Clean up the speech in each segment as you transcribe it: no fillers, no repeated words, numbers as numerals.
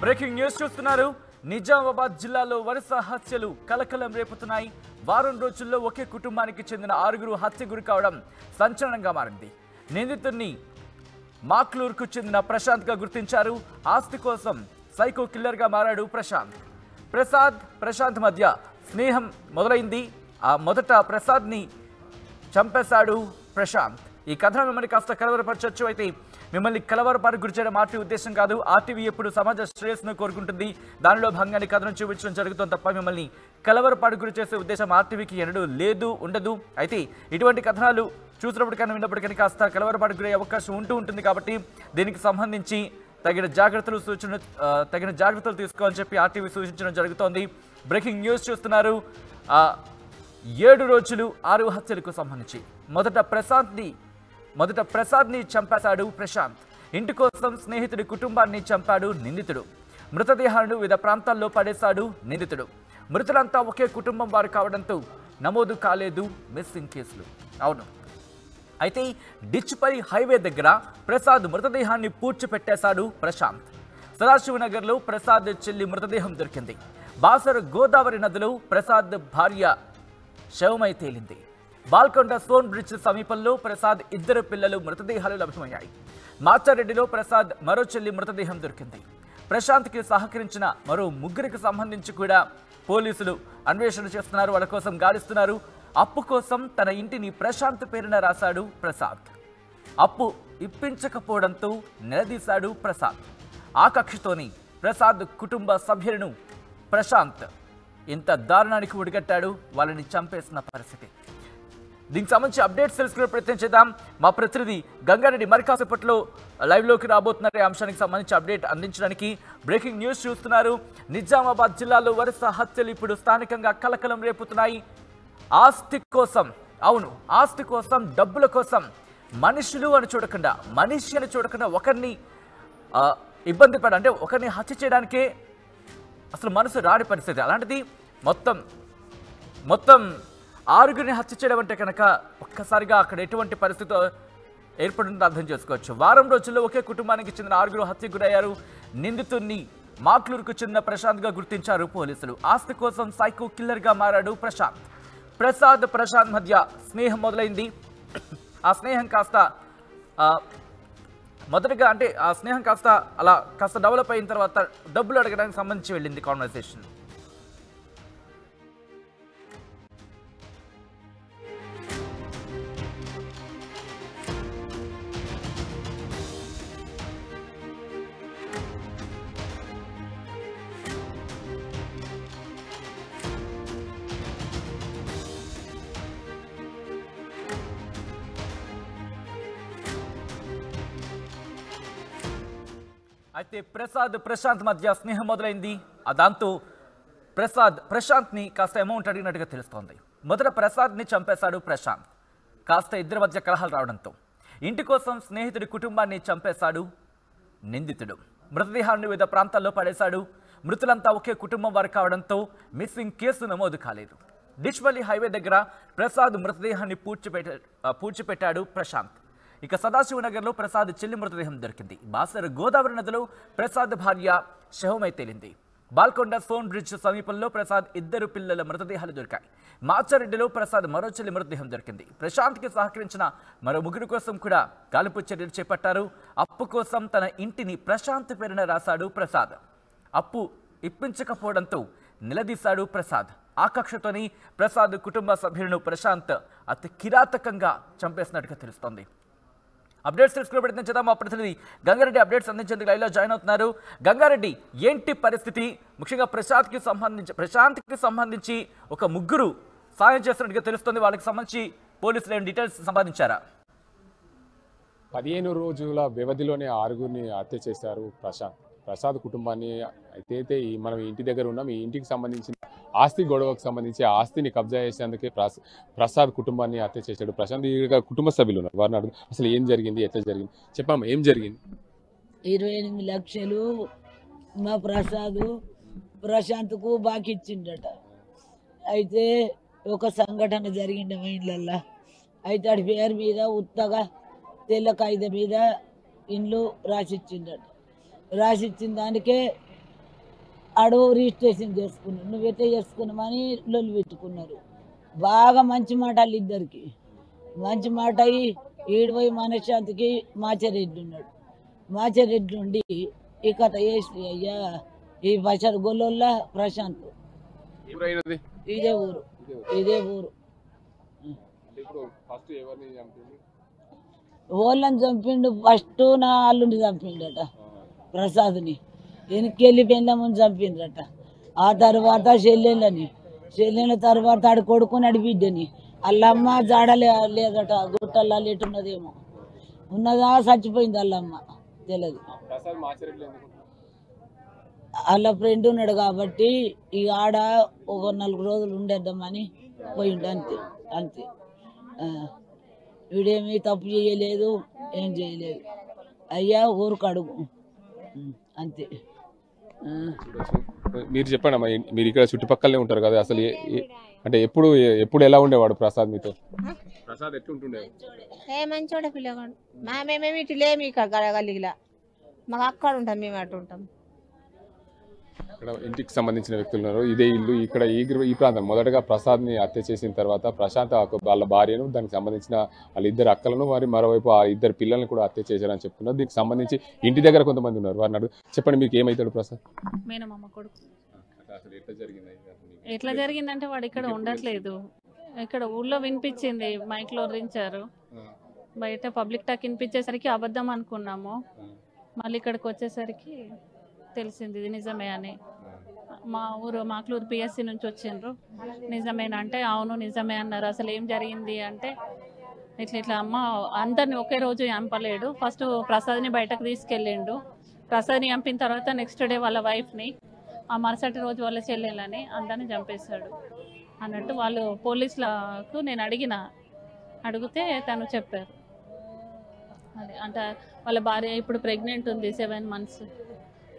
Breaking news చూస్తున్నారు. నిజామాబాద్ జిల్లాలో వరుస హత్యలు కలకలం రేపుతున్నాయి. వారం రోజుల్లో ఒకే కుటుంబానికి చెందిన 6 హత్య గురి కావడం సంచలనంగా మారింది. నిందితుడిని మాక్లూర్కు చెందిన ప్రశాంత్గా గుర్తించారు. ఆస్తి కోసం సైకో కిల్లర్గా మారాడు ప్రశాంత్ మధ్య స్నేహం మొదలైంది. మొదట ప్రసాద్ని చంపేశాడు ప్రశాంత్. ఈ కథను మిమ్మల్ని కాస్త కలవరపరచొచ్చు. అయితే మిమ్మల్ని కలవరపాటు గురి చేయడం ఆర్టీవీ ఉద్దేశం కాదు. ఆర్టీవీ ఎప్పుడు సమాజ శ్రేయస్సును కోరుకుంటుంది. దానిలో భాగంగా కథను చూపించడం జరుగుతుంది తప్ప మిమ్మల్ని కలవరపాటు గురి చేసే ఉద్దేశం ఆర్టీవీకి ఎన్నడూ లేదు, ఉండదు. అయితే ఇటువంటి కథనాలు చూసినప్పటికైనా విన్నప్పటికైనా కాస్త కలవరపాటు గురయ్యే అవకాశం ఉంటుంది. కాబట్టి దీనికి సంబంధించి తగిన జాగ్రత్తలు తీసుకోవాలని చెప్పి ఆర్టీవీ సూచించడం జరుగుతోంది. బ్రేకింగ్ న్యూస్ చూస్తున్నారు. 7 రోజులు 6 హత్యలకు సంబంధించి మొదట ప్రసాద్ని చంపేశాడు ప్రశాంత్. ఇంటి కోసం స్నేహితుడి కుటుంబాన్ని చంపాడు నిందితుడు. మృతదేహాలను వివిధ ప్రాంతాల్లో పడేశాడు నిందితుడు. మృతులంతా ఒకే కుటుంబం వారు కావడంతో నమోదు కాలేదు మిస్సింగ్ కేసులు. అవును, అయితే డిచ్పై హైవే దగ్గర ప్రసాద్ మృతదేహాన్ని పూడ్చిపెట్టేశాడు ప్రశాంత్. సదాశివనగర్లో ప్రసాద్ చెల్లి మృతదేహం దొరికింది. బాసర గోదావరి నదిలో ప్రసాద్ భార్య శవమై తేలింది. బాల్కొండ సోన్ బ్రిడ్జ్ సమీపంలో ప్రసాద్ 2 పిల్లలు మృతదేహాలు లభ్యమయ్యాయి. మాచారెడ్డిలో ప్రసాద్ మరో చెల్లి మృతదేహం దొరికింది. ప్రశాంత్కి సహకరించిన మరో 3కి సంబంధించి కూడా పోలీసులు అన్వేషణ చేస్తున్నారు. వాళ్ళ కోసం గాలిస్తున్నారు. అప్పు కోసం తన ఇంటిని ప్రశాంత్ పేరున రాశాడు ప్రసాద్. అప్పు ఇప్పించకపోవడంతో నిలదీశాడు ప్రసాద్. ఆ కక్షతోని ప్రసాద్ కుటుంబ సభ్యులను ప్రశాంత్ ఇంత దారుణానికి ఒడిగట్టాడు. వాళ్ళని చంపేసిన పరిస్థితి. దీనికి సంబంధించి అప్డేట్స్ తెలుసుకునే ప్రయత్నం చేద్దాం. మా ప్రతినిధి గంగారెడ్డి మరి కాసేపట్లో లైవ్లోకి రాబోతున్నారు. ఈ అంశానికి సంబంధించి అప్డేట్ అందించడానికి. బ్రేకింగ్ న్యూస్ చూస్తున్నారు. నిజామాబాద్ జిల్లాలో వరుస హత్యలు ఇప్పుడు స్థానికంగా కలకలం రేపుతున్నాయి. ఆస్తి కోసం డబ్బుల కోసం మనిషి అని చూడకుండా ఒకరిని ఇబ్బంది అంటే ఒకరిని హత్య చేయడానికే అసలు మనసు రాని పరిస్థితి. అలాంటిది మొత్తం 6 హత్య చేయడం అంటే కనుక ఒక్కసారిగా అక్కడ ఎటువంటి పరిస్థితి ఏర్పడుతుందో అర్థం చేసుకోవచ్చు. వారం రోజుల్లో ఒకే కుటుంబానికి చెందిన 6 హత్యకు గురయ్యారు. నిందితుడిని మాక్లూర్కు చెందిన ప్రశాంత్గా గుర్తించారు పోలీసులు. ఆస్తి కోసం సైకో కిల్లర్గా మారాడు ప్రశాంత్ మధ్య స్నేహం మొదలైంది. ఆ స్నేహం కాస్త డెవలప్ అయిన తర్వాత డబ్బులు అడగడానికి సంబంధించి వెళ్ళింది కాన్వర్సేషన్. అయితే ప్రశాంత్ మధ్య స్నేహం మొదలైంది. దాంతో ప్రశాంత్ని కాస్త అమౌంట్ అడిగినట్టుగా తెలుస్తోంది. మొదట ప్రసాద్ని చంపేశాడు ప్రశాంత్. కాస్త ఇద్దరి మధ్య కలహాలు రావడంతో ఇంటి కోసం స్నేహితుడి కుటుంబాన్ని చంపేశాడు నిందితుడు. మృతదేహాన్ని వివిధ ప్రాంతాల్లో పడేశాడు. మృతులంతా ఒకే కుటుంబం వారు కావడంతో మిస్సింగ్ కేసు నమోదు కాలేదు. డిచ్పల్లి హైవే దగ్గర ప్రసాద్ మృతదేహాన్ని పూడ్చిపెట్టాడు ప్రశాంత్. ఇక సదాశివనగర్లో ప్రసాద్ చెల్లి మృతదేహం దొరికింది. బాసర గోదావరి నదిలో ప్రసాద్ భార్య శవమై తేలింది. బాల్కొండ సోన్ బ్రిడ్జ్ సమీపంలో ప్రసాద్ 2 పిల్లల మృతదేహాలు దొరికాయి. మాచారెడ్డిలో ప్రసాద్ మరో చెల్లి మృతదేహం దొరికింది. ప్రశాంత్కి సహకరించిన మరో 3 కోసం కూడా గాలింపు చర్యలు చేపట్టారు. అప్పు కోసం తన ఇంటిని ప్రశాంత్ పేరున రాశాడు ప్రసాద్. అప్పు ఇప్పించకపోవడంతో నిలదీశాడు ప్రసాద్. ఆ కక్షతోని ప్రసాద్ కుటుంబ సభ్యులను ప్రశాంత్ అతి కిరాతకంగా చంపేసినట్టుగా తెలుస్తోంది. అప్డేట్స్ తెలుసుకునే ప్రయత్నం చేద్దాం. మా ప్రతినిధి గంగారెడ్డి అప్డేట్స్ అందించేందుకు లైవ్లో జాయిన్ అవుతున్నారు. గంగారెడ్డి, ఏంటి పరిస్థితి? ముఖ్యంగా ప్రశాంత్కి సంబంధించి ఒక 3 సాయం చేస్తున్నట్టుగా తెలుస్తుంది. వాళ్ళకి సంబంధించి పోలీసులు ఏం డీటెయిల్స్ సంపాదించారా? 15 రోజుల వ్యవధిలోనే 6 హత్య చేశారు ప్రసాద్ కుటుంబాన్ని. అయితే మనం ఇంటి దగ్గర ఉన్నాం. ఈ ఇంటికి సంబంధించిన ఆస్తి గొడవకు సంబంధించి ఆస్తిని కబ్జా చేసేందుకే ప్రసాద్ కుటుంబాన్ని హత్య చేశాడు ప్రశాంత్. కుటుంబ సభ్యులు ఉన్నారు, వారిని అడుగు అసలు ఏం జరిగింది, ఎట్లా జరిగింది చెప్పమ్మా, ఏం జరిగింది? 28 లక్షలు మా ప్రశాంత్కు బాకీ ఇచ్చిండట. అయితే ఒక సంఘటన జరిగింది మా ఇళ్ళల్లో. అయితే ఆడి పేరు మీద ఉత్తగా తెల్ల కాగితం మీద ఇండ్లు రాసిచ్చిందట. రాసిచ్చిన దానికే అడవు రిజిస్ట్రేషన్ చేసుకున్నాడు. నువ్వు ఎట్లా చేసుకున్నామని లొల్లు పెట్టుకున్నారు. బాగా మంచి మాటలు ఇద్దరికి మంచి మాట అయ్యి ఈడిపోయి మనశ్శాంతికి మాచారెడ్డి ఉన్నాడు. మాచారెడ్డి నుండి ఈ కథ వేసి అయ్యా ఈ బషర్ గొల్లోళ్ళ ప్రశాంత్ ఇదే ఊరు ఓళ్ళని చంపిండు. ఫస్ట్ నా అల్లుని చంపిండట ప్రసాద్ని. వెనకెళ్ళి పెళ్ళమని చంపిండ్రట. ఆ తర్వాత చెల్లెళ్ళ తర్వాత ఆడు కొడుకుని అడి బిడ్డని. అల్లమ్మ లేదట, గుట్టల్లా లేటున్నదేమో. ఉన్నదా చచ్చిపోయింది అల్లమ్మ తెలియదు. వాళ్ళ ఫ్రెండ్ ఉన్నాడు కాబట్టి ఈ ఆడ ఒక 4 రోజులు ఉండేద్దామని పోయిండు. అంతే వీడేమీ తప్పు చేయలేదు, ఏం చేయలేదు. అయ్యా ఊరుకు అడుగు అంతే. మీరు చెప్పండి అమ్మా, మీరు ఇక్కడ చుట్టుపక్కలనే ఉంటారు కదా, అసలు అంటే ఎప్పుడు ఎలా ఉండేవాడు ప్రసాద్ మీతో? ప్రసాద్ ఎట్లుంటుండే? మంచోడే పిల్లగాడు. మేమేమి ఇటు లేము ఇక్కడ గల్లీలా, మాకు అక్కడ ఉంటాం, మేము అటు ఉంటాం. ఇక్కడ ఇంటికి సంబంధించిన వ్యక్తులు ఉన్నారు. ఇదే ఇల్లు ఇక్కడ ఈ ప్రాంతం. మొదటగా ప్రసాద్ని హత్య చేసిన తర్వాత ప్రశాంత్ వాళ్ళ భార్యను, దానికి సంబంధించిన వాళ్ళ 2 అక్కలను, మరోవైపు ఆ 2 పిల్లల్ని కూడా హత్య చేశారని చెప్తున్నారు. దీనికి సంబంధించి ఇంటి దగ్గర కొంతమంది ఉన్నారు, వారిని అడుగు. చెప్పండి, మీకు ఏమవుతాడు ప్రసాద్? మేనమామ కొడుకు. ఎట్లా జరిగిందంటే వాడు ఇక్కడ ఉండట్లేదు. ఇక్కడ ఊళ్ళో వినిపించింది, మైక్ లో వరించారు. బయట పబ్లిక్ టాక్ వినిపించేసరికి అబద్ధం అనుకున్నాము. మళ్ళీ ఇక్కడికి వచ్చేసరికి తెలిసింది ఇది నిజమే అని. మా ఊరు మాక్లూరు పిఎస్సి నుంచి వచ్చిండ్రు. నిజమేనా అంటే అవును నిజమే అన్నారు. అసలు ఏం జరిగింది అంటే ఇట్లా అమ్మ అందరిని ఒకే రోజు చంపలేడు. ఫస్ట్ ప్రసాద్ని బయటకు తీసుకెళ్ళిండు. ప్రసాద్ని చంపిన తర్వాత నెక్స్ట్ డే వాళ్ళ వైఫ్ని, ఆ మరుసటి రోజు వాళ్ళ చెల్లెళ్ళని అందరిని చంపేశాడు అన్నట్టు వాళ్ళు పోలీసులకు నేను అడిగితే తను చెప్పారు. అదే అంటే వాళ్ళ భార్య ఇప్పుడు ప్రెగ్నెంట్ ఉంది, 7 months.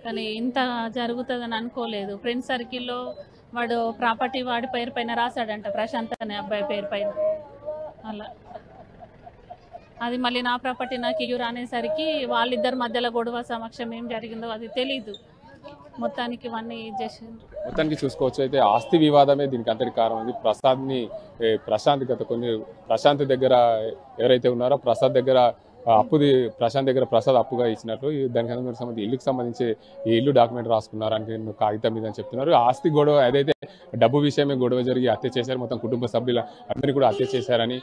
కానీ ఇంత జరుగుతుందని అనుకోలేదు. ఫ్రెండ్ సర్కిల్లో వాడు ప్రాపర్టీ వాడి పేరు పైన రాశాడంట, ప్రశాంత్ అనే అబ్బాయి పేరు పైన. అలా అది మళ్ళీ నా ప్రాపర్టీ నాకు ఇయ్యూరు అనేసరికి వాళ్ళిద్దరి మధ్యలో గొడవ సమక్షం ఏం జరిగిందో అది తెలీదు. మొత్తానికి ఇవన్నీ చేసింది. మొత్తానికి చూసుకోవచ్చు అయితే ఆస్తి వివాదమే దీనికి అంతటి కారణం ఉంది. ప్రశాంత్ దగ్గర ఎవరైతే ఉన్నారో ప్రసాద్ దగ్గర ప్రశాంత్ దగ్గర ప్రసాద్ అప్పుగా ఇచ్చినట్లు, దానికి సంబంధించి ఇల్లుకి సంబంధించి ఈ ఇల్లు డాక్యుమెంట్ రాసుకున్నారని కాగితం మీద అని చెప్తున్నారు. ఆస్తి గొడవ ఏదైతే డబ్బు విషయమే గొడవ జరిగి హత్య చేశారు, మొత్తం కుటుంబ సభ్యుల అందరినీ కూడా హత్య చేశారని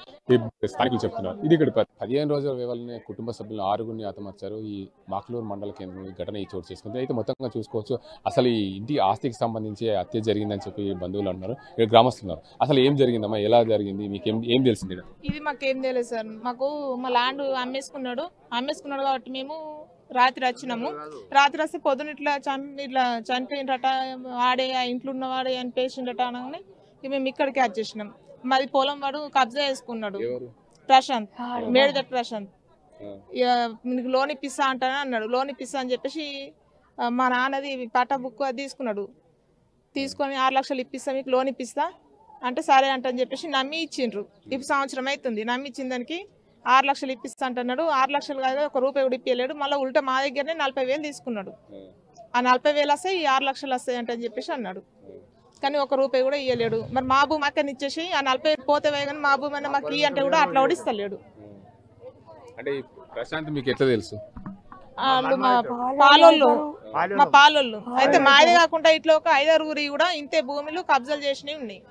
స్థానికులు చెప్తున్నారు. ఇది ఇక్కడ 15 రోజుల వ్యవధిలోనే కుటుంబ సభ్యులను 6గురిని హతమార్చారు. ఈ మాక్లూరు మండల కేంద్రం ఈ ఘటన చోటు చేసుకుంది. అయితే మొత్తంగా చూసుకోవచ్చు అసలు ఈ ఇంటి ఆస్తికి సంబంధించి హత్య జరిగిందని చెప్పి బంధువులు అంటున్నారు, ఇక్కడ గ్రామస్తున్నారు. అసలు ఏం జరిగిందమ్మా, ఎలా జరిగింది, మీకు ఏం తెలిసింది? ఇది మాకేం తెలియదు సార్. మాకు మా ల్యాండ్ అమ్మేసుకున్నాడు కాబట్టి మేము రాత్రి వచ్చినాము. రాత్రి వస్తే పొద్దున ఇట్లా చనిపోయినట, ఆడే ఆ ఇంట్లో ఉన్నవాడే చనిపోయిండట అనగానే మేము ఇక్కడికి వచ్చేసినాం. మాది పొలం వాడు కబ్జా చేసుకున్నాడు, ప్రశాంత్, మేడిదట్ ప్రశాంత్. మీకు లోన్ ఇప్పిస్తా అంటానే అన్నాడు. లోన్ ఇప్పిస్తా అని చెప్పేసి మా నాన్నది పట్టా బుక్ అది తీసుకొని 6 లక్షలు ఇప్పిస్తా, మీకు లోన్ ఇప్పిస్తా అంటే సరే అంటని చెప్పేసి నమ్మి ఇచ్చిండ్రు. ఇప్పుడు సంవత్సరం అవుతుంది. నమ్మి ఇచ్చిన దానికి 6 లక్షలు ఇప్పిస్తా అంటున్నాడు. 6 లక్షలు కాదు, 1 రూపాయి కూడా ఇప్పలేడు. మళ్ళీ ఉల్టా మా దగ్గరనే 40,000 తీసుకున్నాడు. ఆ 40,000 వస్తాయి, ఈ 6 లక్షలు వస్తాయి అంటని చెప్పేసి అన్నాడు. కానీ 1 రూపాయి కూడా ఇవ్వలేడు. మరి మా భూమి అక్కడిని ఇచ్చేసి ఆ 40,000 పోతే కానీ మా భూమి అన్న మాకు అంటే కూడా అట్లా కూడా ఇస్తలేడు. అంటే ప్రశాంత్ మీకు ఎట్లా తెలుసు? మా పాలోళ్ళు అయితే మాదే కాకుండా ఇట్లా ఒక 5-6 కూడా ఇంతే భూములు కబ్జాలు చేసినవి ఉన్నాయి.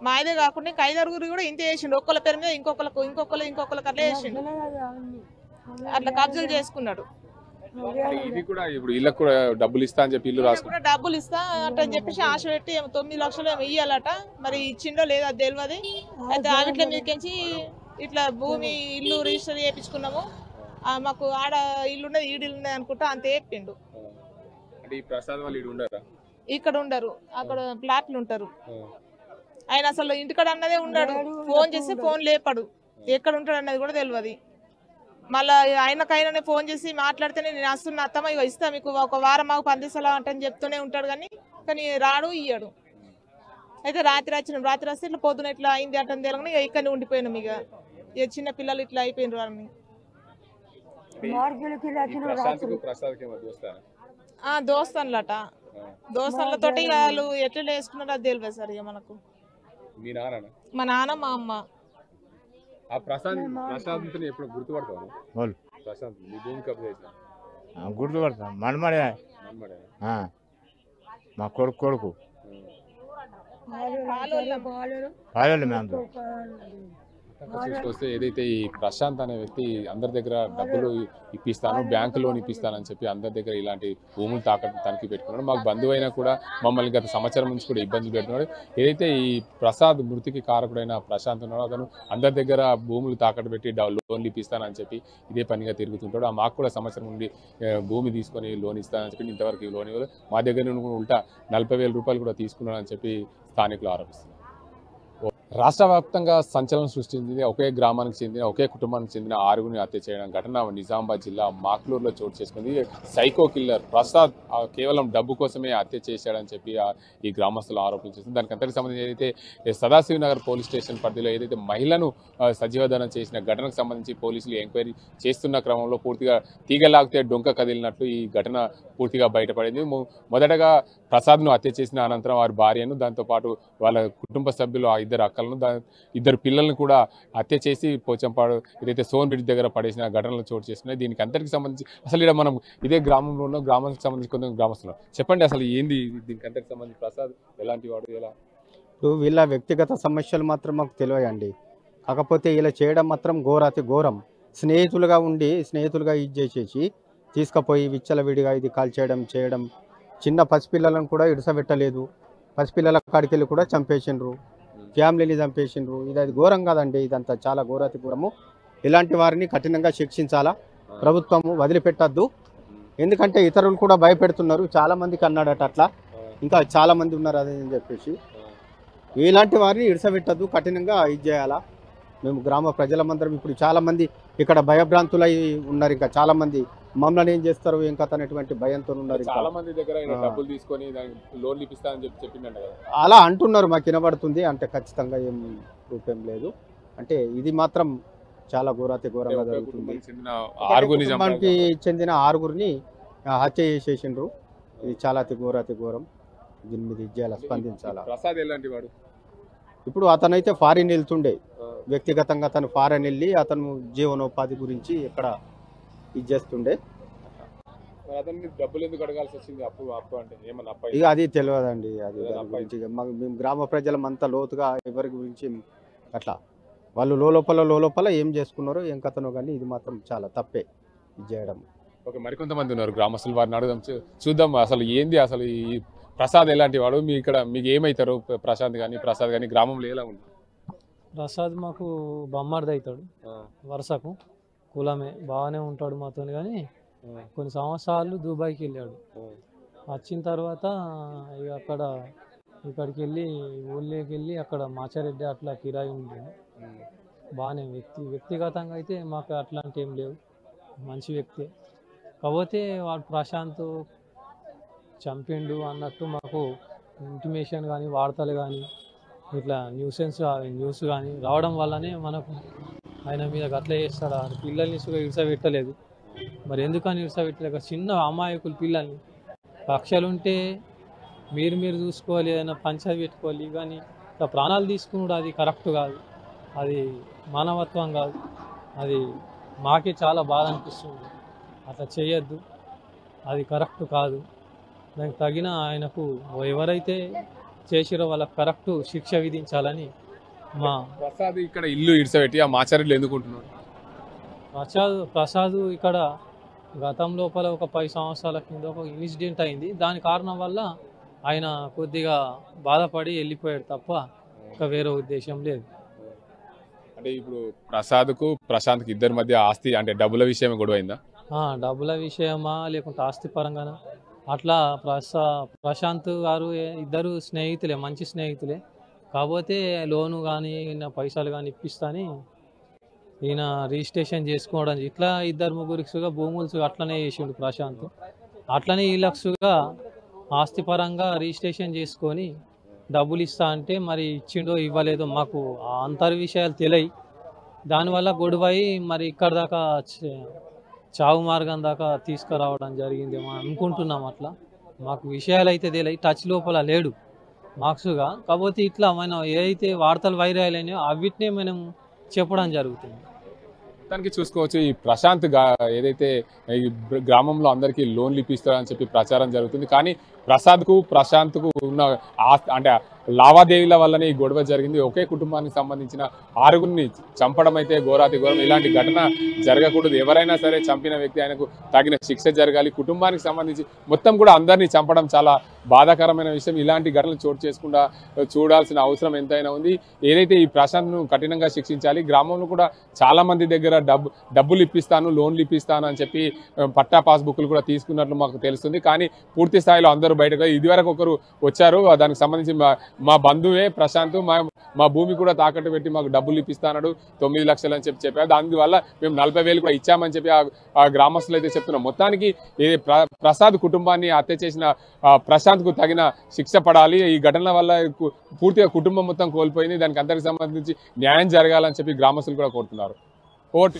మాదే కాకుండా ఇంకా 5-6 కూడా ఇంతే చేసిండు. ఒక్కళ్ళ పేరు మీద ఇంకొకళ్ళకి అట్లా చేసిండు. అట్లా కబ్జాలు చేసుకున్నాడు. ఇది కూడా ఇప్పుడు ఇళ్ళకు కూడా డబ్బులు ఇస్తా అని చెప్పి ఇల్లు రాసుకున్నా, డబ్బులు ఇస్తా అంటే చెప్పేసి ఆశ పెట్టి 9 లక్షలు ఇయ్యాలట. మరి ఇచ్చిండో లేదో అది తెలియదు. అయితే ఆవిట్ల మీదకించి ఇట్లా భూమి ఇల్లు రిజిస్టర్ చేయించుకున్నాము. మాకు ఆడ ఇల్లు ఉన్నది, ఈడిల్లు ఉన్నది అనుకుంటా అంతే చెప్పిండు. ఇక్కడ ఉండరు, అక్కడ ప్లాట్లు ఉంటారు. ఆయన అసలు ఇంటికాడ అన్నదే ఉన్నాడు. ఫోన్ చేస్తే ఫోన్ లేపాడు, ఎక్కడ ఉంటాడు అన్నది కూడా తెలియదు. మళ్ళీ ఆయనకైనా ఫోన్ చేసి మాట్లాడితేనే నేను వస్తున్నా అత్తమ్మ ఇక ఇస్తా మీకు 1 వారం మాకు పందిసలా అంటని చెప్తూనే ఉంటాడు. కానీ రాడు, ఇయ్యాడు. అయితే రాత్రి వచ్చినాం. రాత్రి వస్తే ఇట్లా పొద్దున ఇట్లా అయింది అంటని తెలియని ఇక ఇక్కడనే ఉండిపోయినాం. ఇక చిన్న పిల్లలు ఇట్లా అయిపోయినారు. వాళ్ళని దోస్తానులట. దోస్తులతోటి వాళ్ళు ఎట్లా వేసుకున్నారో అది తెలియదు సార్ ఇక మనకు. మీ నాన్న మా నాన్న మా అమ్మ. ఆ ప్రశాంత్ని ఎప్పుడు గుర్తుపడతావు? వాళ్ళు ప్రశాంత్ మీ భూమి కబ్జా చేసిన గుర్తుపడతాం మనమడే మా కొడుకు పాలోళ్ళు మేము చూస్తే ఏదైతే ఈ ప్రశాంత్ అనే వ్యక్తి అందరి దగ్గర డబ్బులు ఇప్పిస్తాను, బ్యాంకు లోన్ ఇప్పిస్తానని చెప్పి అందరి దగ్గర ఇలాంటి భూములు తనిఖీ పెట్టుకున్నాడు. మాకు బంధువు అయినా కూడా మమ్మల్ని గత సంవత్సరం నుంచి కూడా ఇబ్బందులు పెడుతున్నాడు. ఏదైతే ఈ ప్రసాద్ మృతికి కారకుడైన ప్రశాంత్ ఉన్నాడో అతను అందరి దగ్గర భూములు తాకట్టు పెట్టి లోన్లు ఇప్పిస్తానని చెప్పి ఇదే పనిగా తిరుగుతుంటాడు. మాకు కూడా సంవత్సరం నుండి భూమి తీసుకొని లోన్ ఇస్తానని చెప్పి ఇంతవరకు లోన్ ఇవ్వలేదు. మా దగ్గర నుండి ఉల్టా 40,000 రూపాయలు కూడా తీసుకున్నానని చెప్పి స్థానికులు ఆరోపిస్తున్నారు. రాష్ట్ర వ్యాప్తంగా సంచలనం సృష్టించింది ఒకే గ్రామానికి చెందిన ఒకే కుటుంబానికి చెందిన 6గురిని హత్య చేయడం ఘటన నిజామాబాద్ జిల్లా మాక్లూరులో చోటు చేసుకుంది. సైకో కిల్లర్ ప్రసాద్ కేవలం డబ్బు కోసమే హత్య చేశాడని చెప్పి ఈ గ్రామస్తులు ఆరోపణలు చేస్తుంది. దానికి అంతటికి సంబంధించి ఏదైతే సదాశివ నగర్ పోలీస్ స్టేషన్ పరిధిలో ఏదైతే మహిళను సజీవదనం చేసిన ఘటనకు సంబంధించి పోలీసులు ఎంక్వైరీ చేస్తున్న క్రమంలో పూర్తిగా తీగలాగితే డొంక కదిలినట్లు ఈ ఘటన పూర్తిగా బయటపడింది. మొదటగా ప్రసాద్ను హత్య చేసిన అనంతరం వారి భార్యను, దాంతోపాటు వాళ్ళ కుటుంబ సభ్యులు ఆ ఇద్దరు అక్కలను, ఇద్దరు పిల్లలను కూడా హత్య చేసి పోచంపాడు ఏదైతే సోన్ బ్రిడ్జ్ దగ్గర పడేసిన ఘటనలు చోటు చేస్తున్నాయి. దీనికి అంతటికి సంబంధించి అసలు ఇక్కడ మనం ఇదే గ్రామంలో ఉన్న గ్రామానికి సంబంధించి కొంత గ్రామస్తులు చెప్పండి, అసలు ఏంది దీనికి అంతటికి సంబంధించి ప్రసాద్ ఎలాంటి వాడు, ఎలా? ఇప్పుడు వీళ్ళ వ్యక్తిగత సమస్యలు మాత్రం మాకు తెలియయండి. కాకపోతే ఇలా చేయడం మాత్రం ఘోరాతి ఘోరం. స్నేహితులుగా ఉండి స్నేహితులుగా ఇది చేసేసి తీసుకుపోయి విచ్చలవిడిగా ఇది చేయడం చిన్న పసిపిల్లలను కూడా ఇడసబెట్టలేదు. పసిపిల్లల కాడికి వెళ్ళి కూడా చంపేసిండ్రు, ఫ్యామిలీని చంపేసిండ్రు. ఇది ఘోరం కాదండి, ఇదంతా చాలా ఘోరాతి ఘోరము. ఇలాంటి వారిని కఠినంగా శిక్షించాలా, ప్రభుత్వము వదిలిపెట్టద్దు. ఎందుకంటే ఇతరులు కూడా భయపెడుతున్నారు, చాలా మందికి అన్నాడట అట్లా, ఇంకా చాలా మంది ఉన్నారు అదే అని చెప్పేసి. ఇలాంటి వారిని ఇడసబెట్టద్దు, కఠినంగా ఇది చేయాలా. మేము గ్రామ ప్రజలమందరం ఇప్పుడు చాలా మంది ఇక్కడ భయభ్రాంతులై ఉన్నారు. ఇంకా చాలా మంది మమ్మల్ని ఏం చేస్తారు ఏం కథ అనేటువంటి భయంతో ఉన్నారు. చాలా మంది దగ్గర డబ్బులు తీసుకొని లోన్ ఇప్పిస్తానని చెప్పిందంట కదా, అలా అంటున్నారు, మాకు వినబడుతుంది. అంటే ఖచ్చితంగా ఏం రూపం లేదు. అంటే ఇది మాత్రం చాలా ఘోరాతి ఘోరంగా జరుగుతుంది. కుటుంబానికి చెందిన 6గురిని హత్య చేసేసిండ్రు. ఇది చాలా ఘోరాతి ఘోరం. దీని మీద ఇచ్చేయాలా, స్పందించాలా. ప్రసాద్ ఎలాంటి వాడు? ఇప్పుడు అతనైతే ఫారిన్ వెళ్తుండే, వ్యక్తిగతంగా అతను ఫారెన్ వెళ్ళి అతను జీవనోపాధి గురించి ఇక్కడ ఇది చేస్తుండే. డబ్బులు ఎందుకు అడగాల్సి వచ్చింది? అప్పు అంటే ఏమన్నా అప్పు? ఇక అది తెలియదండి, అది దాని గురించి మేము గ్రామ ప్రజలమంతా లోతుగా ఎవరి గురించి అట్లా వాళ్ళు లోపల ఏం చేసుకున్నారో ఏం కథనో, కానీ ఇది మాత్రం చాలా తప్పే ఇది చేయడం. ఓకే, మరికొంతమంది ఉన్నారు గ్రామస్తులు, వారిని అడుగుదాం, చూద్దాం అసలు ఏంది అసలు ఈ ప్రసాద్ ఎలాంటి వాడు, మీకు ఏమవుతారు ప్రశాంత్ కానీ ప్రసాద్ కానీ గ్రామంలో ఎలా ఉంటుంది? ప్రసాద్ మాకు బొమ్మర్ది అవుతాడు, వరుసకు కులమే, బాగానే ఉంటాడు మాతో. కానీ కొన్ని సంవత్సరాలు దుబాయ్కి వెళ్ళాడు. వచ్చిన తర్వాత ఇక ఇక్కడికి వెళ్ళి ఊళ్ళోకి వెళ్ళి అక్కడ మాచారెడ్డి అట్లా కిరాయి ఉంటుంది. బాగానే వ్యక్తిగతంగా అయితే మాకు అట్లాంటి ఏం లేవు, మంచి వ్యక్తి. కాకపోతే వాడు ప్రశాంత్ చంపిండు అన్నట్టు మాకు ఇంటిమేషన్ కానీ వార్తలు కానీ ఇట్లా న్యూస్ కానీ రావడం వల్లనే మనకు ఆయన మీద అట్లా చేస్తాడు. పిల్లల్ని ఇడ్సబెట్టలేదు, మరి ఎందుకని ఇడ్సబెట్టలేక చిన్న అమాయకులు పిల్లల్ని. కక్షలుంటే మీరు చూసుకోవాలి, ఏదైనా పంచాయతీ పెట్టుకోవాలి. కానీ ఇట్లా ప్రాణాలు తీసుకున్నాడు, అది కరెక్ట్ కాదు, అది మానవత్వం కాదు. అది మాకే చాలా బాధ అనిపిస్తుంది. అట్లా చేయొద్దు, అది కరెక్ట్ కాదు. దానికి తగిన ఆయనకు ఎవరైతే చేసిరో వాళ్ళకి కరెక్ట్ శిక్ష విధించాలని మా. ప్రసాద్ ఇక్కడ ఇల్లు ఇడ్సబెట్టి ఆ మాచారెడ్లు ఎందుకుంటున్నాడు? ప్రసాద్ ఇక్కడ గతం లోపల ఒక 10 సంవత్సరాల కింద ఒక ఇన్సిడెంట్ అయింది. దాని కారణం వల్ల ఆయన కొద్దిగా బాధపడి వెళ్ళిపోయాడు తప్ప ఇంకా వేరే ఉద్దేశం లేదు. అంటే ఇప్పుడు ప్రసాద్కు ప్రశాంత్కి ఇద్దరి మధ్య ఆస్తి అంటే డబ్బుల విషయమే గొడవ అయిందా? డబ్బుల విషయమా లేకుంటే ఆస్తి పరంగానా? అట్లా ప్రశాంత్ గారు ఇద్దరు స్నేహితులే, మంచి స్నేహితులే. కాకపోతే లోను కానీ పైసలు కానీ ఇప్పిస్తాని ఈయన రిజిస్ట్రేషన్ చేసుకోవడం ఇట్లా ఇద్దరు ముగ్గురిగా భూములు అట్లనే చేసిండు ప్రశాంత్. అట్లనే వీళ్ళకుగా ఆస్తి పరంగా రిజిస్ట్రేషన్ చేసుకొని డబ్బులు ఇస్తా అంటే మరి ఇచ్చిండో ఇవ్వలేదో మాకు అంతర్ విషయాలు తెలియ. దానివల్ల గొడవయి మరి ఇక్కడ దాకా చావు మార్గం దాకా తీసుకురావడం జరిగిందేమో అనుకుంటున్నాం. అట్లా మాకు విషయాలు అయితే తెలియ టచ్ లోపల లేడు మార్క్స్గా. కాకపోతే ఇట్లా మనం ఏదైతే వార్తలు వైరల్ అయినాయో అవిటినే మనం చెప్పడం జరుగుతుంది. మొత్తానికి చూసుకోవచ్చు ఈ ప్రశాంత్ ఏదైతే ఈ గ్రామంలో అందరికీ లోన్లు ఇప్పిస్తారని చెప్పి ప్రచారం జరుగుతుంది. కానీ ప్రశాంత్కు ఉన్న అంటే లావాదేవీల వల్లనే ఈ గొడవ జరిగింది. ఒకే కుటుంబానికి సంబంధించిన 6గురిని చంపడం అయితే ఘోరాతి ఘోరం. ఇలాంటి ఘటన జరగకూడదు. ఎవరైనా సరే చంపిన వ్యక్తి ఆయనకు తగిన శిక్ష జరగాలి. కుటుంబానికి సంబంధించి మొత్తం కూడా అందరినీ చంపడం చాలా బాధాకరమైన విషయం. ఇలాంటి ఘటనలు చోటు చేసుకుండా చూడాల్సిన అవసరం ఎంతైనా ఉంది. ఏదైతే ఈ ప్రశాంత్ను కఠినంగా శిక్షించాలి. గ్రామంలో కూడా చాలా మంది దగ్గర డబ్బులు ఇప్పిస్తాను, లోన్లు ఇప్పిస్తాను అని చెప్పి పట్టా పాస్బుక్లు కూడా తీసుకున్నట్లు మాకు తెలుస్తుంది. కానీ పూర్తి స్థాయిలో అందరూ బయటకు ఇదివరకు ఒకరు వచ్చారు. దానికి సంబంధించి మా బంధువే ప్రశాంత్ మా భూమి కూడా తాకట్టు పెట్టి మాకు డబ్బులు ఇప్పిస్తాడు 9 లక్షలు అని చెప్పారు. దానివల్ల మేము 40,000 కూడా ఇచ్చామని చెప్పి ఆ గ్రామస్తులు అయితే చెప్తున్నాం. మొత్తానికి ప్రసాద్ కుటుంబాన్ని హత్య చేసిన ప్రశాంత్కు తగిన శిక్ష పడాలి. ఈ ఘటనల వల్ల పూర్తిగా కుటుంబం మొత్తం కోల్పోయింది. దానికి అందరికి సంబంధించి న్యాయం జరగాలని చెప్పి గ్రామస్తులు కూడా కోరుతున్నారు. ఓటు